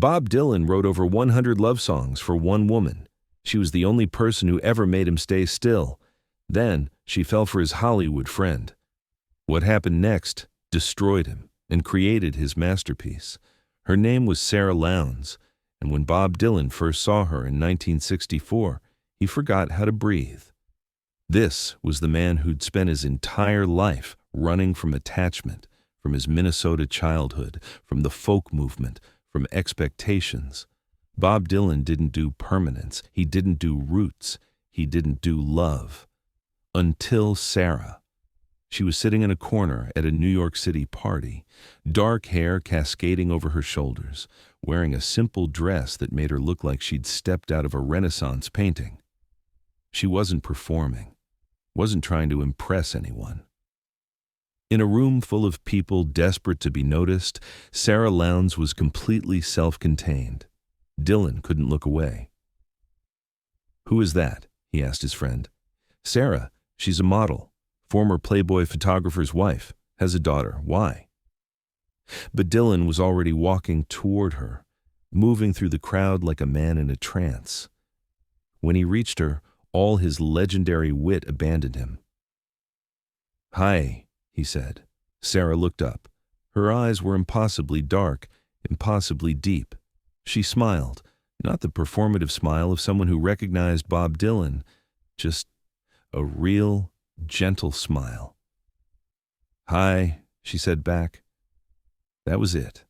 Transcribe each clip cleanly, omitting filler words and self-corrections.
Bob Dylan wrote over 100 love songs for one woman. She was the only person who ever made him stay still. Then she fell for his Hollywood friend. What happened next destroyed him and created his masterpiece. Her name was Sara Lowndes, and when Bob Dylan first saw her in 1964, he forgot how to breathe. This was the man who'd spent his entire life running from attachment, from his Minnesota childhood, from the folk movement, from expectations. Bob Dylan didn't do permanence. He didn't do roots. He didn't do love. Until Sara. She was sitting in a corner at a New York City party, dark hair cascading over her shoulders, wearing a simple dress that made her look like she'd stepped out of a Renaissance painting. She wasn't performing, wasn't trying to impress anyone. In a room full of people desperate to be noticed, Sara Lowndes was completely self-contained. Dylan couldn't look away. "Who is that?" he asked his friend. "Sara, she's a model, former Playboy photographer's wife, has a daughter. Why?" But Dylan was already walking toward her, moving through the crowd like a man in a trance. When he reached her, all his legendary wit abandoned him. "Hi," he said. Sara looked up. Her eyes were impossibly dark, impossibly deep. She smiled, not the performative smile of someone who recognized Bob Dylan, just a real, gentle smile. "Hi," she said back. That was it.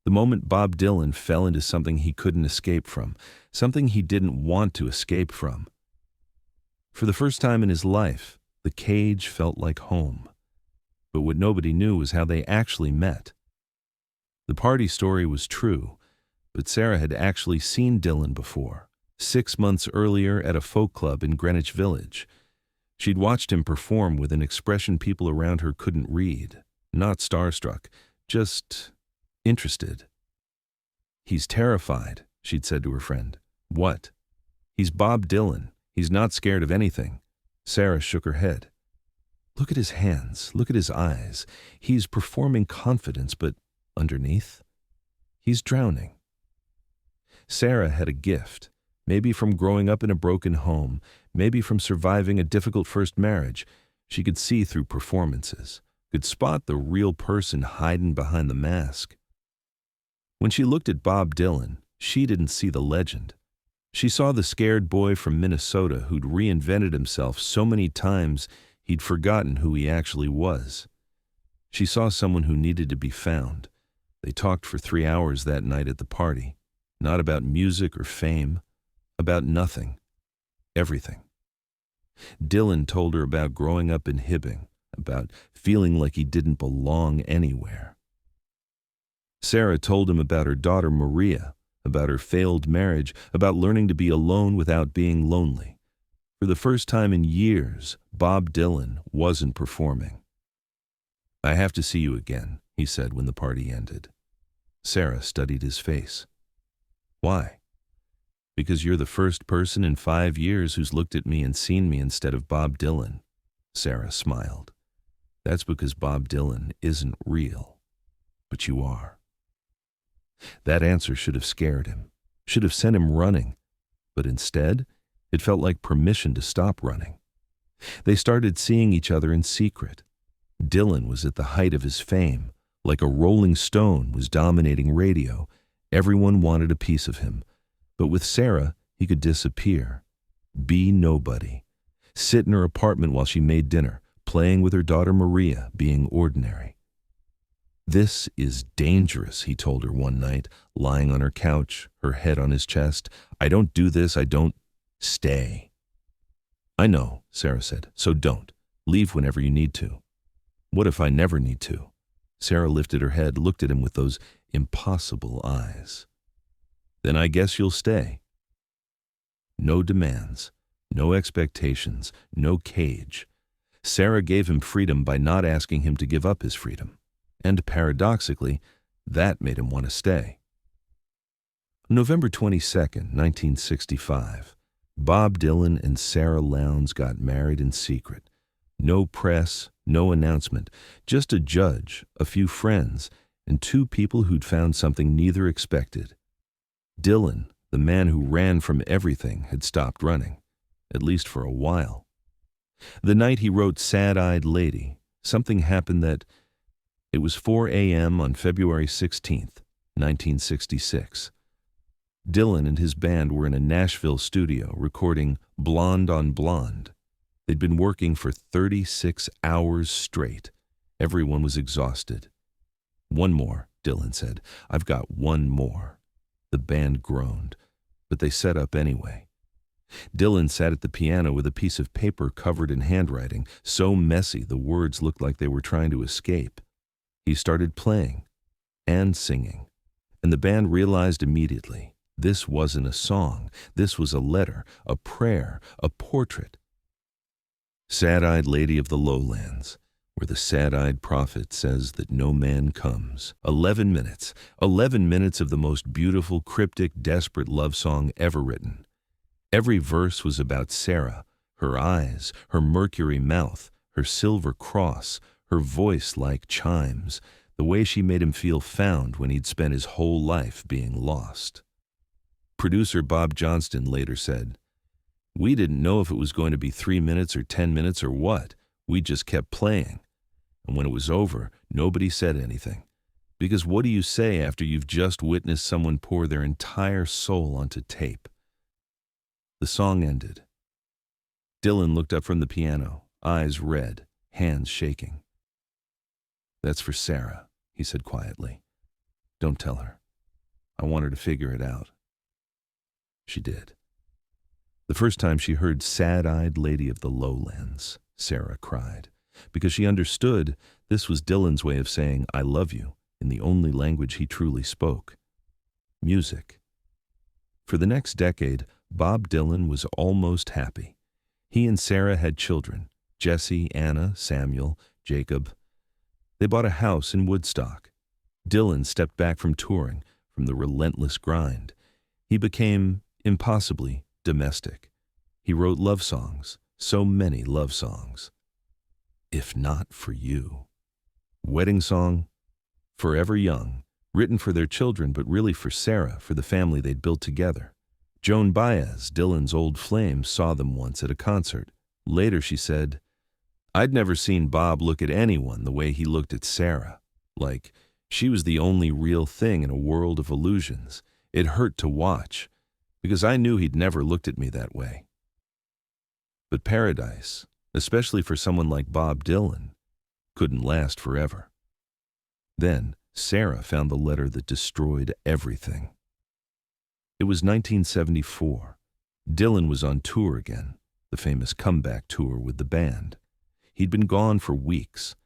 The moment Bob Dylan fell into something he couldn't escape from, something he didn't want to escape from. For the first time in his life, the cage felt like home. But what nobody knew was how they actually met. The party story was true, but Sara had actually seen Dylan before, 6 months earlier at a folk club in Greenwich Village. She'd watched him perform with an expression people around her couldn't read, not starstruck, just interested. "He's terrified," she'd said to her friend. "What?" "He's Bob Dylan. He's not scared of anything." Sara shook her head. "Look at his hands. Look at his eyes. He's performing confidence, but underneath, he's drowning." Sara had a gift, maybe from growing up in a broken home, maybe from surviving a difficult first marriage. She could see through performances, could spot the real person hiding behind the mask. When she looked at Bob Dylan, she didn't see the legend. She saw the scared boy from Minnesota who'd reinvented himself so many times he'd forgotten who he actually was. She saw someone who needed to be found. They talked for 3 hours that night at the party, not about music or fame, about nothing, everything. Dylan told her about growing up in Hibbing, about feeling like he didn't belong anywhere. Sara told him about her daughter Maria, about her failed marriage, about learning to be alone without being lonely. For the first time in years, Bob Dylan wasn't performing. "I have to see you again," he said when the party ended. Sara studied his face. "Why?" "Because you're the first person in 5 years who's looked at me and seen me instead of Bob Dylan." Sara smiled. "That's because Bob Dylan isn't real, but you are." That answer should have scared him, should have sent him running, but instead, it felt like permission to stop running. They started seeing each other in secret. Dylan was at the height of his fame, like a rolling stone was dominating radio. Everyone wanted a piece of him, but with Sara, he could disappear, be nobody, sit in her apartment while she made dinner, playing with her daughter Maria, being ordinary. "This is dangerous," he told her one night, lying on her couch, her head on his chest. "I don't do this, I don't stay." "I know," Sara said, "so don't. Leave whenever you need to." "What if I never need to?" Sara lifted her head, looked at him with those impossible eyes. "Then I guess you'll stay." No demands, no expectations, no cage. Sara gave him freedom by not asking him to give up his freedom. And paradoxically, that made him want to stay. November 22nd, 1965, Bob Dylan and Sara Lowndes got married in secret. No press, no announcement, just a judge, a few friends, and 2 people who'd found something neither expected, Dylan, the man who ran from everything, had stopped running, at least for a while. The night he wrote Sad-Eyed Lady, something happened that... It was 4 a.m. on February 16th, 1966. Dylan and his band were in a Nashville studio recording Blonde on Blonde. They'd been working for 36 hours straight. Everyone was exhausted. "One more," Dylan said. "I've got one more." The band groaned, but they set up anyway. Dylan sat at the piano with a piece of paper covered in handwriting, so messy the words looked like they were trying to escape. He started playing and singing, and the band realized immediately this wasn't a song. This was a letter, a prayer, a portrait. Sad-Eyed Lady of the Lowlands, where the sad-eyed prophet says that no man comes. 11 minutes. 11 minutes of the most beautiful, cryptic, desperate love song ever written. Every verse was about Sara, her eyes, her mercury mouth, her silver cross, her voice like chimes, the way she made him feel found when he'd spent his whole life being lost. Producer Bob Johnston later said, "We didn't know if it was going to be 3 minutes or 10 minutes or what. We just kept playing. And when it was over, nobody said anything. Because what do you say after you've just witnessed someone pour their entire soul onto tape?" The song ended. Dylan looked up from the piano, eyes red, hands shaking. "That's for Sara," he said quietly. "Don't tell her. I want her to figure it out." She did. The first time she heard Sad-Eyed Lady of the Lowlands, Sara cried, because she understood this was Dylan's way of saying "I love you" in the only language he truly spoke. Music. For the next decade, Bob Dylan was almost happy. He and Sara had children, Jesse, Anna, Samuel, Jacob. They bought a house in Woodstock. Dylan stepped back from touring, from the relentless grind. He became impossibly domestic. He wrote love songs, so many love songs. If Not for You. Wedding song, Forever Young, written for their children but really for Sara, for the family they'd built together. Joan Baez, Dylan's old flame, saw them once at a concert. Later she said, "I'd never seen Bob look at anyone the way he looked at Sara. Like, she was the only real thing in a world of illusions. It hurt to watch, because I knew he'd never looked at me that way." But paradise, especially for someone like Bob Dylan, couldn't last forever. Then Sara found the letter that destroyed everything. It was 1974. Dylan was on tour again, the famous comeback tour with the band. He'd been gone for weeks,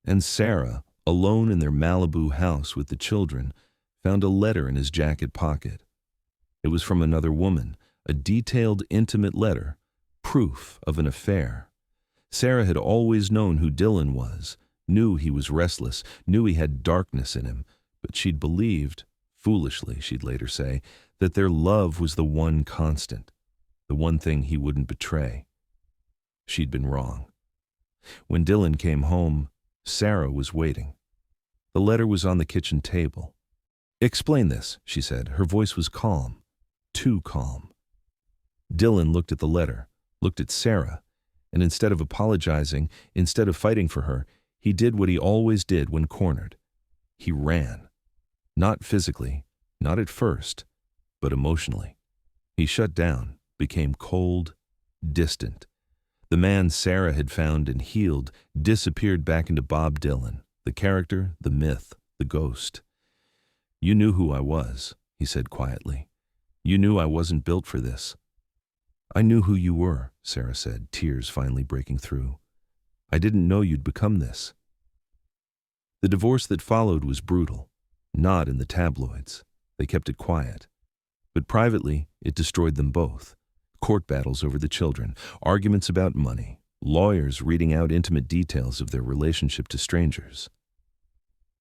and Sara, alone in their Malibu house with the children, found a letter in his jacket pocket. It was from another woman, a detailed, intimate letter, proof of an affair. Sara had always known who Dylan was, knew he was restless, knew he had darkness in him, but she'd believed, foolishly she'd later say, that their love was the one constant, the one thing he wouldn't betray. She'd been wrong. When Dylan came home, Sara was waiting. The letter was on the kitchen table. "Explain this," she said. Her voice was calm, too calm. Dylan looked at the letter, looked at Sara, and instead of apologizing, instead of fighting for her, he did what he always did when cornered. He ran. Not physically, not at first, but emotionally. He shut down, became cold, distant. The man Sara had found and healed disappeared back into Bob Dylan, the character, the myth, the ghost. "You knew who I was," he said quietly. "You knew I wasn't built for this." "I knew who you were," Sara said, tears finally breaking through. "I didn't know you'd become this." The divorce that followed was brutal, not in the tabloids. They kept it quiet. But privately, it destroyed them both. Court battles over the children, arguments about money, lawyers reading out intimate details of their relationship to strangers.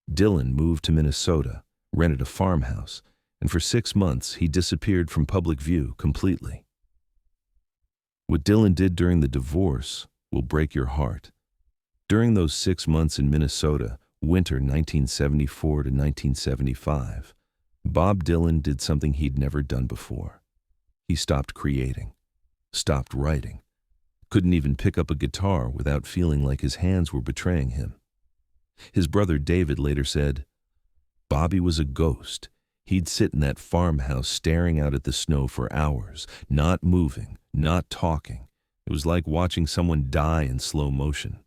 Dylan moved to Minnesota, rented a farmhouse, and for 6 months he disappeared from public view completely. What Dylan did during the divorce will break your heart. During those 6 months in Minnesota, winter 1974 to 1975, Bob Dylan did something he'd never done before. He stopped creating, stopped writing, couldn't even pick up a guitar without feeling like his hands were betraying him. His brother David later said, "Bobby was a ghost. He'd sit in that farmhouse staring out at the snow for hours, not moving, not talking. It was like watching someone die in slow motion."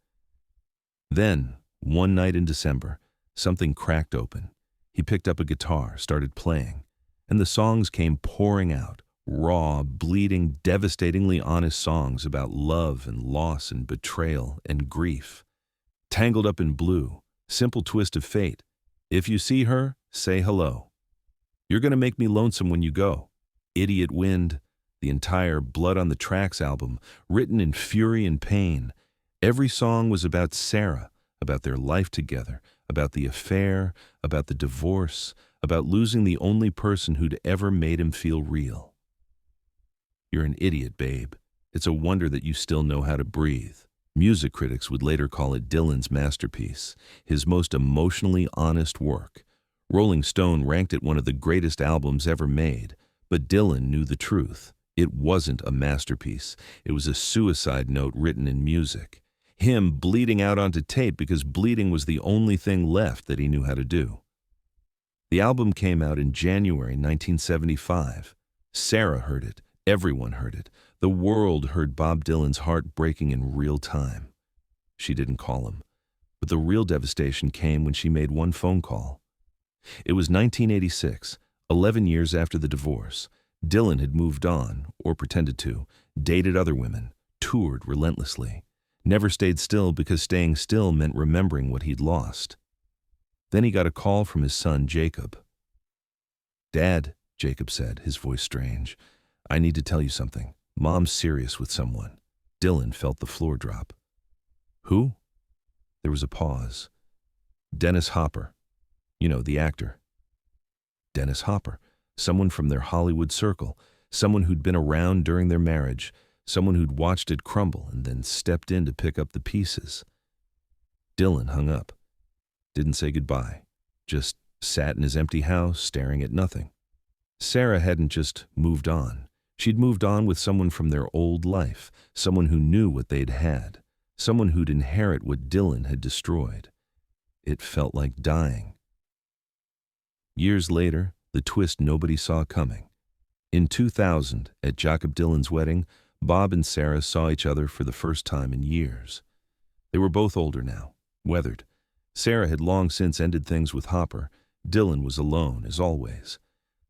Then, one night in December, something cracked open. He picked up a guitar, started playing, and the songs came pouring out, raw, bleeding, devastatingly honest songs about love and loss and betrayal and grief. Tangled Up in Blue, Simple Twist of Fate, If You See Her, Say Hello. You're Gonna Make Me Lonesome When You Go, Idiot Wind, the entire Blood on the Tracks album, written in fury and pain. Every song was about Sara, about their life together, about the affair, about the divorce, about losing the only person who'd ever made him feel real. "You're an idiot, babe. It's a wonder that you still know how to breathe." Music critics would later call it Dylan's masterpiece, his most emotionally honest work. Rolling Stone ranked it one of the greatest albums ever made, but Dylan knew the truth. It wasn't a masterpiece. It was a suicide note written in music. Him bleeding out onto tape because bleeding was the only thing left that he knew how to do. The album came out in January 1975. Sara heard it. Everyone heard it. The world heard Bob Dylan's heart breaking in real time. She didn't call him, but the real devastation came when she made one phone call. It was 1986, 11 years after the divorce. Dylan had moved on, or pretended to, dated other women, toured relentlessly, never stayed still because staying still meant remembering what he'd lost. Then he got a call from his son, Jacob. "Dad," Jacob said, his voice strange, "I need to tell you something. Mom's serious with someone." Dylan felt the floor drop. "Who?" There was a pause. "Dennis Hopper. You know, the actor." Dennis Hopper, someone from their Hollywood circle, someone who'd been around during their marriage, someone who'd watched it crumble and then stepped in to pick up the pieces. Dylan hung up. Didn't say goodbye. Just sat in his empty house, staring at nothing. Sara hadn't just moved on. She'd moved on with someone from their old life, someone who knew what they'd had, someone who'd inherit what Dylan had destroyed. It felt like dying. Years later, the twist nobody saw coming. In 2000, at Jacob Dylan's wedding, Bob and Sara saw each other for the first time in years. They were both older now, weathered. Sara had long since ended things with Hopper. Dylan was alone, as always.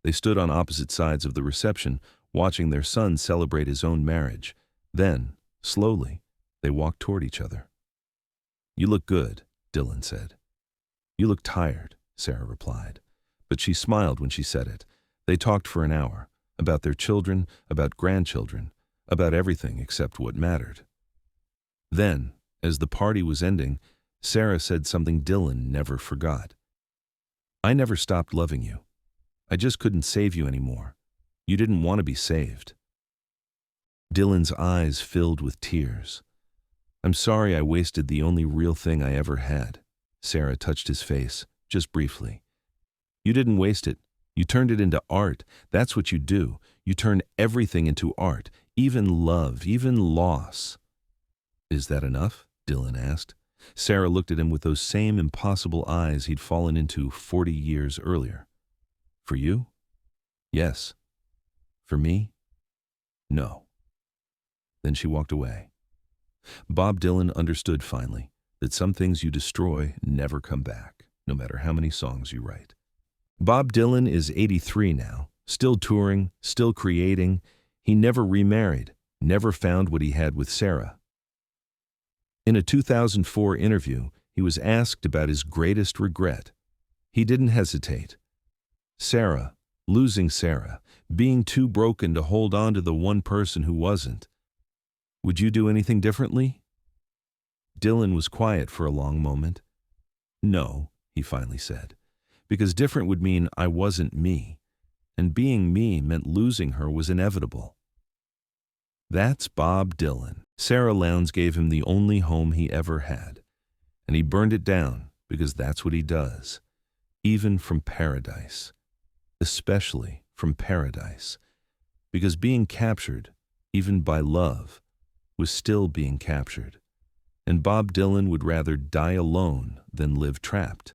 They stood on opposite sides of the reception, watching their son celebrate his own marriage. Then, slowly, they walked toward each other. "You look good," Dylan said. "You look tired," Sara replied. But she smiled when she said it. They talked for an hour, about their children, about grandchildren, about everything except what mattered. Then, as the party was ending, Sara said something Dylan never forgot. "I never stopped loving you. I just couldn't save you anymore. You didn't want to be saved." Dylan's eyes filled with tears. "I'm sorry I wasted the only real thing I ever had." Sara touched his face, just briefly. "You didn't waste it. You turned it into art. That's what you do. You turn everything into art, even love, even loss." "Is that enough?" Dylan asked. Sara looked at him with those same impossible eyes he'd fallen into 40 years earlier. "For you? Yes. For me? No." Then she walked away. Bob Dylan understood finally that some things you destroy never come back, no matter how many songs you write. Bob Dylan is 83 now, still touring, still creating. He never remarried, never found what he had with Sara. In a 2004 interview, he was asked about his greatest regret. He didn't hesitate. Sara, losing Sara, being too broken to hold on to the one person who wasn't. "Would you do anything differently?" Dylan was quiet for a long moment. "No," he finally said, "because different would mean I wasn't me, and being me meant losing her was inevitable." That's Bob Dylan. Sara Lowndes gave him the only home he ever had, and he burned it down because that's what he does, even from paradise. especially from paradise. Because being captured, even by love, was still being captured. And Bob Dylan would rather die alone than live trapped.